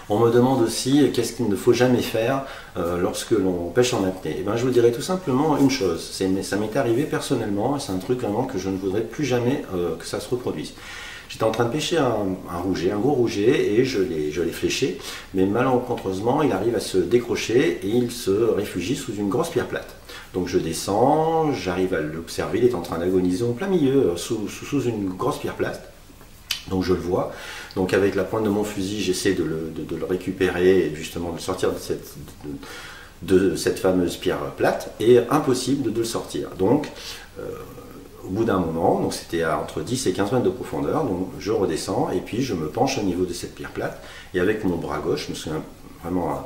On me demande aussi qu'est-ce qu'il ne faut jamais faire lorsque l'on pêche en apnée. Eh ben, je vous dirais tout simplement une chose, ça m'est arrivé personnellement, et c'est un truc vraiment que je ne voudrais plus jamais que ça se reproduise. J'étais en train de pêcher un rouget, un gros rouget, et je l'ai fléché, mais malencontreusement il arrive à se décrocher et il se réfugie sous une grosse pierre plate. Donc je descends, j'arrive à l'observer, il est en train d'agoniser en plein milieu, sous une grosse pierre plate. Donc je le vois, donc avec la pointe de mon fusil j'essaie de le récupérer et justement de le sortir de cette fameuse pierre plate, et impossible de le sortir. Donc au bout d'un moment, donc c'était à entre 10 et 15 mètres de profondeur, donc je redescends et puis je me penche au niveau de cette pierre plate, et avec mon bras gauche, je me souviens vraiment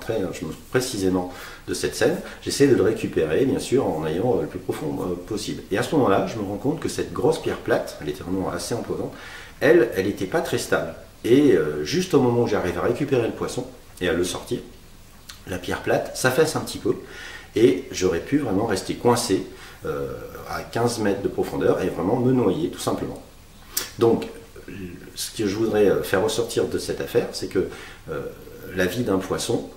précisément de cette scène, j'essaie de le récupérer, bien sûr, en ayant le plus profond possible. Et à ce moment-là, je me rends compte que cette grosse pierre plate, elle était vraiment assez imposante, elle n'était pas très stable. Et juste au moment où j'arrive à récupérer le poisson et à le sortir, la pierre plate s'affaisse un petit peu, et j'aurais pu vraiment rester coincé à 15 mètres de profondeur et vraiment me noyer tout simplement. Donc ce que je voudrais faire ressortir de cette affaire, c'est que la vie d'un poisson,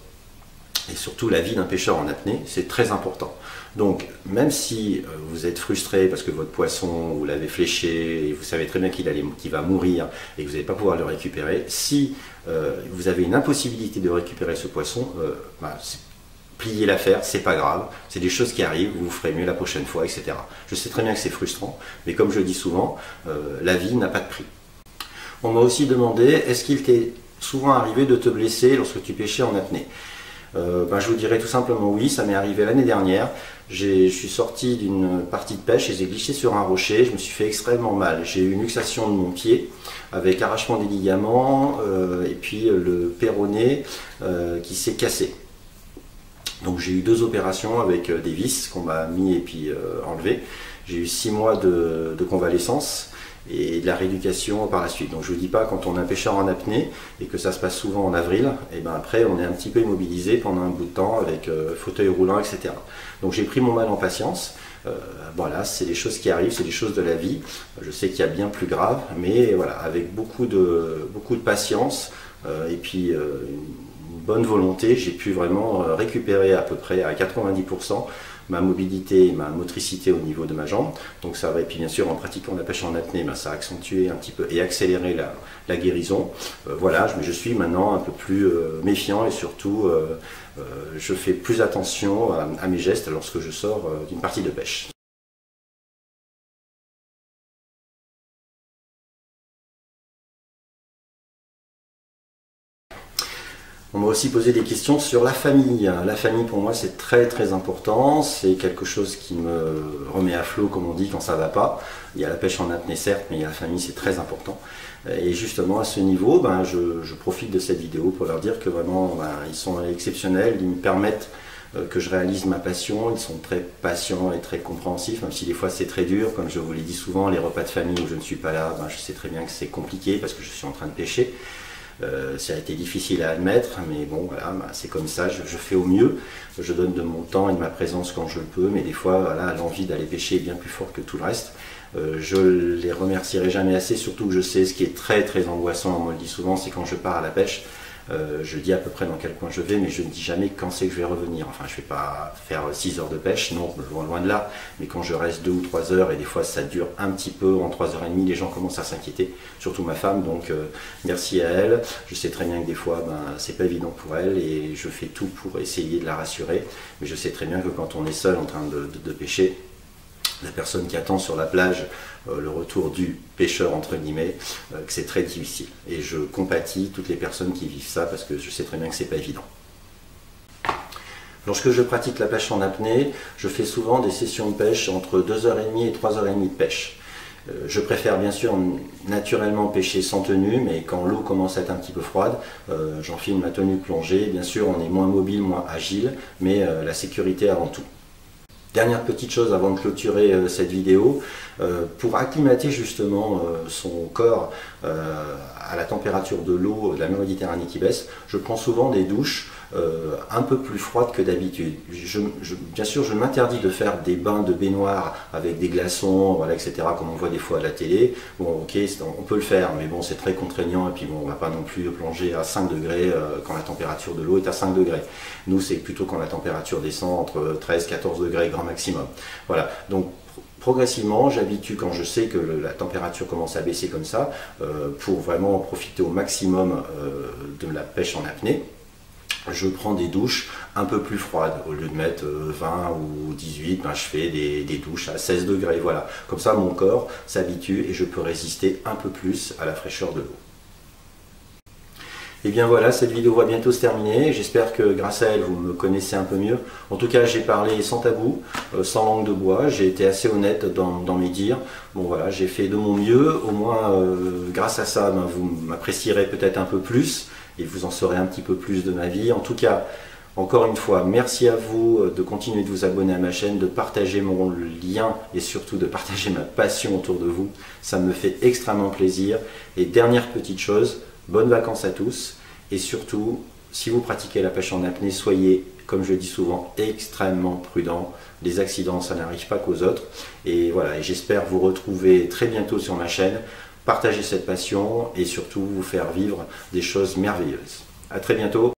et surtout la vie d'un pêcheur en apnée, c'est très important. Donc même si vous êtes frustré parce que votre poisson, vous l'avez fléché et vous savez très bien qu'il va mourir et que vous n'allez pas pouvoir le récupérer, si vous avez une impossibilité de récupérer ce poisson, pliez l'affaire, c'est pas grave, c'est des choses qui arrivent, vous ferez mieux la prochaine fois, etc. Je sais très bien que c'est frustrant, mais comme je dis souvent, la vie n'a pas de prix. On m'a aussi demandé, est-ce qu'il t'est souvent arrivé de te blesser lorsque tu pêchais en apnée? Je vous dirais tout simplement oui, ça m'est arrivé l'année dernière. Je suis sorti d'une partie de pêche et j'ai glissé sur un rocher, je me suis fait extrêmement mal. J'ai eu une luxation de mon pied avec arrachement des ligaments et puis le péroné qui s'est cassé. Donc j'ai eu 2 opérations avec des vis qu'on m'a mis et puis enlevé. J'ai eu 6 mois de convalescence et de la rééducation par la suite. Donc je ne vous dis pas, quand on est un pêcheur en apnée et que ça se passe souvent en avril, et ben après on est un petit peu immobilisé pendant un bout de temps avec fauteuil roulant, etc. Donc j'ai pris mon mal en patience. Voilà, c'est des choses qui arrivent, c'est des choses de la vie. Je sais qu'il y a bien plus grave, mais voilà, avec beaucoup de patience et puis une bonne volonté, j'ai pu vraiment récupérer à peu près à 90% ma mobilité et ma motricité au niveau de ma jambe. Donc ça va, et puis bien sûr en pratiquant la pêche en apnée, ça a accentué un petit peu et accéléré la guérison. Voilà, mais je suis maintenant un peu plus méfiant et surtout je fais plus attention à mes gestes lorsque je sors d'une partie de pêche. On m'a aussi posé des questions sur la famille. La famille pour moi c'est très très important, c'est quelque chose qui me remet à flot comme on dit quand ça va pas. Il y a la pêche en apnée certes, mais il y a la famille, c'est très important. Et justement à ce niveau, je profite de cette vidéo pour leur dire que vraiment ils sont exceptionnels, ils me permettent que je réalise ma passion, ils sont très patients et très compréhensifs, même si des fois c'est très dur, comme je vous l'ai dit souvent, les repas de famille où je ne suis pas là, je sais très bien que c'est compliqué parce que je suis en train de pêcher. Ça a été difficile à admettre, mais bon, voilà, c'est comme ça, je fais au mieux. Je donne de mon temps et de ma présence quand je le peux, mais des fois, voilà, l'envie d'aller pêcher est bien plus forte que tout le reste. Je les remercierai jamais assez, surtout que je sais ce qui est très très angoissant, on me le dit souvent, c'est quand je pars à la pêche. Je dis à peu près dans quel coin je vais, mais je ne dis jamais quand c'est que je vais revenir. Enfin, je ne vais pas faire 6 heures de pêche, non, loin de là. Mais quand je reste 2 ou 3 heures, et des fois ça dure un petit peu, en 3h30, les gens commencent à s'inquiéter, surtout ma femme. Donc merci à elle. Je sais très bien que des fois, c'est pas évident pour elle, et je fais tout pour essayer de la rassurer. Mais je sais très bien que quand on est seul en train de pêcher, la personne qui attend sur la plage le retour du pêcheur entre guillemets, que c'est très difficile. Et je compatis toutes les personnes qui vivent ça parce que je sais très bien que c'est pas évident. Lorsque je pratique la pêche en apnée, je fais souvent des sessions de pêche entre 2h30 et 3h30 de pêche. Je préfère bien sûr naturellement pêcher sans tenue, mais quand l'eau commence à être un petit peu froide, j'enfile ma tenue de plongée. Bien sûr, on est moins mobile, moins agile, mais la sécurité avant tout. Dernière petite chose avant de clôturer cette vidéo, pour acclimater justement son corps à la température de l'eau de la mer Méditerranée qui baisse, je prends souvent des douches un peu plus froide que d'habitude. Bien sûr, je m'interdis de faire des bains de baignoire avec des glaçons, voilà, etc., comme on voit des fois à la télé. Bon, ok, on peut le faire, mais bon, c'est très contraignant, et puis bon, on va pas non plus plonger à 5 degrés quand la température de l'eau est à 5 degrés. Nous, c'est plutôt quand la température descend entre 13 et 14 degrés grand maximum. Voilà, donc progressivement, j'habitue quand je sais que la température commence à baisser comme ça, pour vraiment profiter au maximum de la pêche en apnée. Je prends des douches un peu plus froides. Au lieu de mettre 20 ou 18, ben je fais des douches à 16 degrés. Voilà. Comme ça, mon corps s'habitue et je peux résister un peu plus à la fraîcheur de l'eau. Et bien voilà, cette vidéo va bientôt se terminer. J'espère que grâce à elle, vous me connaissez un peu mieux. En tout cas, j'ai parlé sans tabou, sans langue de bois. J'ai été assez honnête dans mes dires. Bon voilà, j'ai fait de mon mieux. Au moins, grâce à ça, ben, vous m'apprécierez peut-être un peu plus et vous en saurez un petit peu plus de ma vie. En tout cas, encore une fois, merci à vous de continuer de vous abonner à ma chaîne, de partager mon lien et surtout de partager ma passion autour de vous. Ça me fait extrêmement plaisir. Et dernière petite chose, bonnes vacances à tous. Et surtout, si vous pratiquez la pêche en apnée, soyez, comme je dis souvent, extrêmement prudents. Les accidents, ça n'arrive pas qu'aux autres. Et voilà, et j'espère vous retrouver très bientôt sur ma chaîne, partager cette passion et surtout vous faire vivre des choses merveilleuses. À très bientôt.